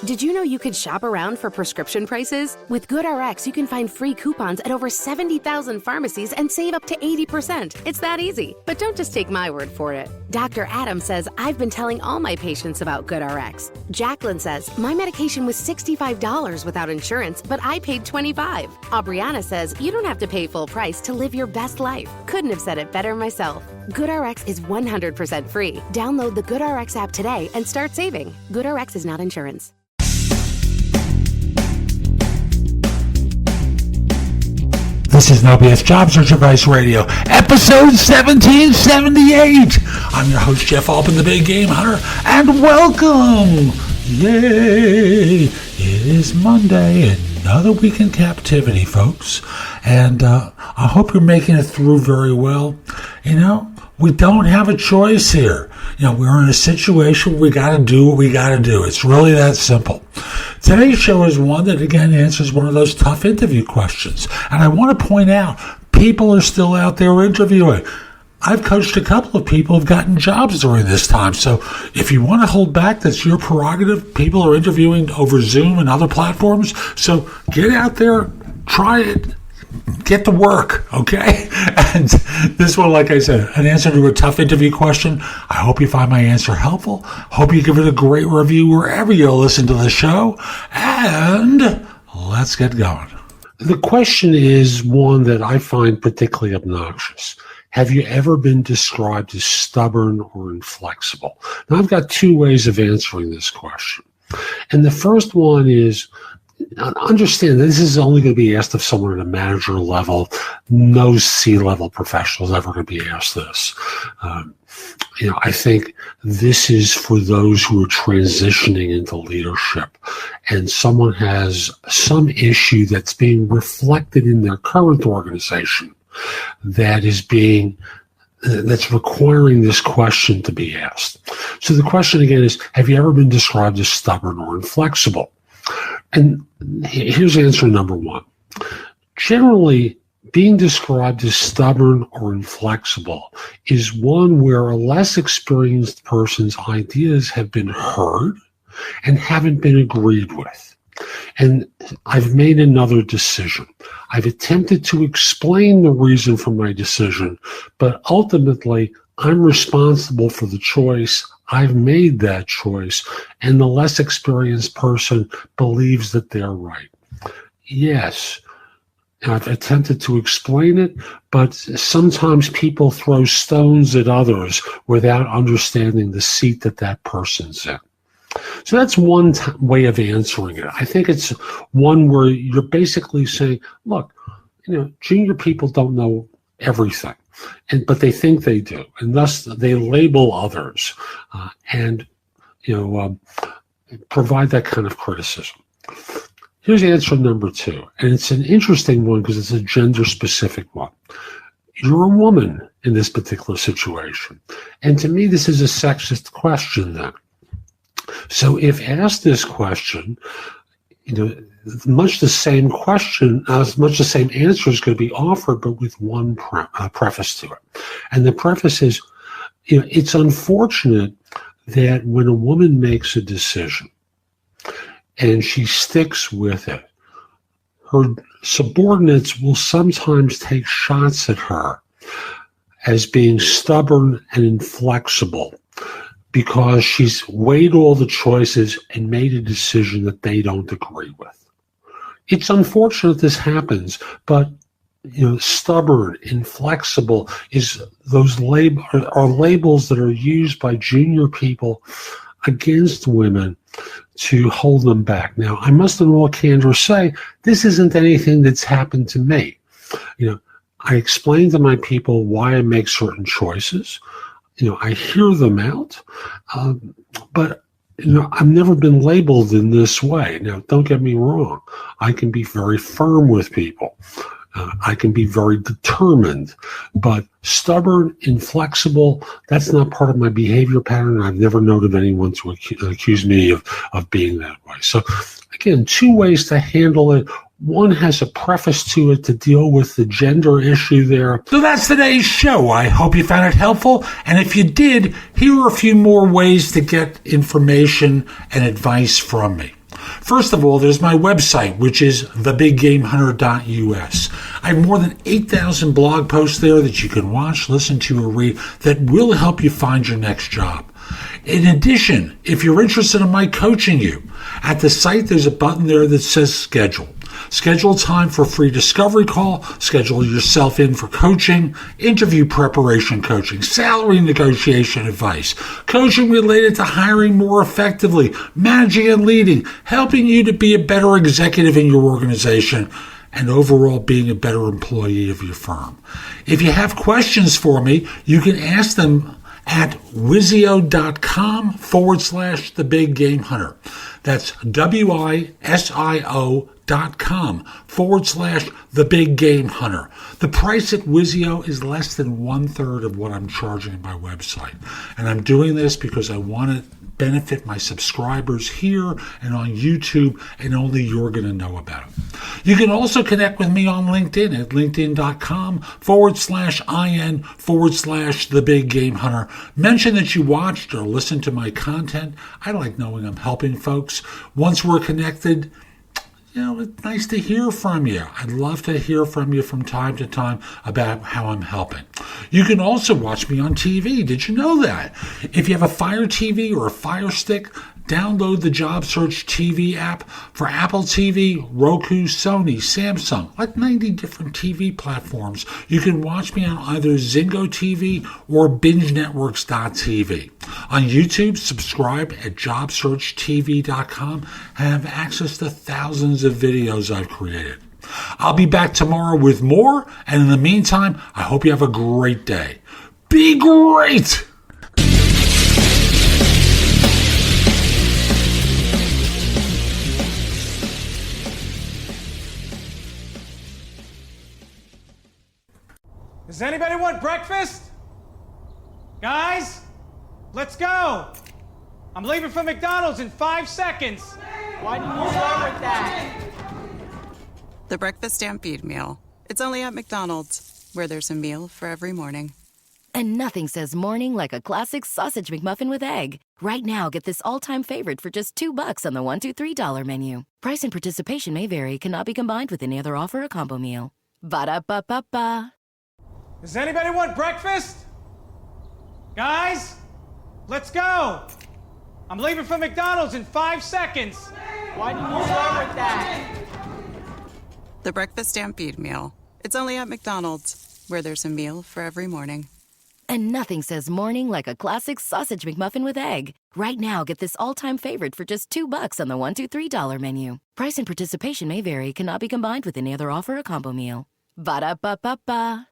Did you know you could shop around for prescription prices? With GoodRx, you can find free coupons at over 70,000 pharmacies and save up to 80%. It's that easy. But don't just take my word for it. Dr. Adam says, I've been telling all my patients about GoodRx. Jacqueline says, my medication was $65 without insurance, but I paid $25. Aubriana says, you don't have to pay full price to live your best life. Couldn't have said it better myself. GoodRx is 100% free. Download the GoodRx app today and start saving. GoodRx is not insurance. This is No BS Job Search Advice Radio, episode 1778. I'm your host, Jeff Altman, the Big Game Hunter, and welcome. Yay! It is Monday, another week in captivity, folks. And I hope you're making it through very well. You know, we don't have a choice here. You know, we're in a situation where we got to do what we got to do. It's really that simple. Today's show is one that, again, answers one of those tough interview questions. And I want to point out, people are still out there interviewing. I've coached a couple of people who've gotten jobs during this time. So if you want to hold back, that's your prerogative. People are interviewing over Zoom and other platforms. So get out there, try it. Get to work, okay? And this one, like I said, an answer to a tough interview question. I hope you find my answer helpful. Hope you give it a great review wherever you listen to the show. And let's get going. The question is one that I find particularly obnoxious. Have you ever been described as stubborn or inflexible? Now, I've got two ways of answering this question. And the first one is, understand that this is only going to be asked of someone at a manager level. No C-level professional is ever going to be asked this. I think this is for those who are transitioning into leadership, and someone has some issue that's being reflected in their current organization that's requiring this question to be asked. So the question again is, have you ever been described as stubborn or inflexible? And here's answer number one. Generally, being described as stubborn or inflexible is one where a less experienced person's ideas have been heard and haven't been agreed with. And I've made another decision. I've attempted to explain the reason for my decision, but ultimately, I'm responsible for the choice. I've made that choice, and the less experienced person believes that they're right. Yes, I've attempted to explain it, but sometimes people throw stones at others without understanding the seat that person's in. So that's one way of answering it. I think it's one where you're basically saying, look, junior people don't know everything. But they think they do, and thus they label others and provide that kind of criticism. Here's answer number two, and it's an interesting one because it's a gender-specific one. You're a woman in this particular situation, and to me this is a sexist question then. So if asked this question, much the same question, much the same answer is going to be offered, but with one preface to it. And the preface is, it's unfortunate that when a woman makes a decision and she sticks with it, her subordinates will sometimes take shots at her as being stubborn and inflexible, because she's weighed all the choices and made a decision that they don't agree with. It's unfortunate this happens, but stubborn, inflexible are labels that are used by junior people against women to hold them back. Now, I must in all candor say, this isn't anything that's happened to me. I explain to my people why I make certain choices. I hear them out, but I've never been labeled in this way. Now, don't get me wrong. I can be very firm with people. I can be very determined, but stubborn, inflexible, that's not part of my behavior pattern. I've never known of anyone to accuse me of being that way. So, again, two ways to handle it. One has a preface to it to deal with the gender issue there. So that's today's show. I hope you found it helpful. And if you did, here are a few more ways to get information and advice from me. First of all, there's my website, which is thebiggamehunter.us. I have more than 8,000 blog posts there that you can watch, listen to, or read that will help you find your next job. In addition, if you're interested in my coaching you, at the site there's a button there that says schedule. Schedule time for a free discovery call, schedule yourself in for coaching, interview preparation coaching, salary negotiation advice, coaching related to hiring more effectively, managing and leading, helping you to be a better executive in your organization, and overall being a better employee of your firm. If you have questions for me, you can ask them at Wizio.com/The Big Game Hunter. That's WISIO.com/The Big Game Hunter. The price at Wizio is less than 1/3 of what I'm charging at my website. And I'm doing this because I want to benefit my subscribers here and on YouTube, and only you're going to know about it. You can also connect with me on LinkedIn at linkedin.com/IN/The Big Game Hunter. Mention that you watched or listened to my content. I like knowing I'm helping folks. Once we're connected, it's nice to hear from you. I'd love to hear from you from time to time about how I'm helping. You can also watch me on TV. Did you know that? If you have a Fire TV or a Fire Stick, download the JobSearch TV app for Apple TV, Roku, Sony, Samsung, like 90 different TV platforms. You can watch me on either Zingo TV or BingeNetworks.tv. On YouTube, subscribe at JobSearch.TV.com and have access to thousands of videos I've created. I'll be back tomorrow with more, and in the meantime, I hope you have a great day. Be great! Does anybody want breakfast? Guys, let's go. I'm leaving for McDonald's in 5 seconds. Why didn't you start with that? The Breakfast Stampede Meal. It's only at McDonald's, where there's a meal for every morning. And nothing says morning like a classic sausage McMuffin with egg. Right now, get this all-time favorite for just $2 on the $1, $2, $3 menu. Price and participation may vary. Cannot be combined with any other offer or combo meal. Ba-da-ba-ba-ba. Does anybody want breakfast? Guys, let's go. I'm leaving for McDonald's in 5 seconds. Why didn't you start with that? The Breakfast Stampede Meal. It's only at McDonald's, where there's a meal for every morning. And nothing says morning like a classic sausage McMuffin with egg. Right now, get this all-time favorite for just $2 on the $1, $2, $3 menu. Price and participation may vary. Cannot be combined with any other offer or combo meal. Ba-da-ba-ba-ba.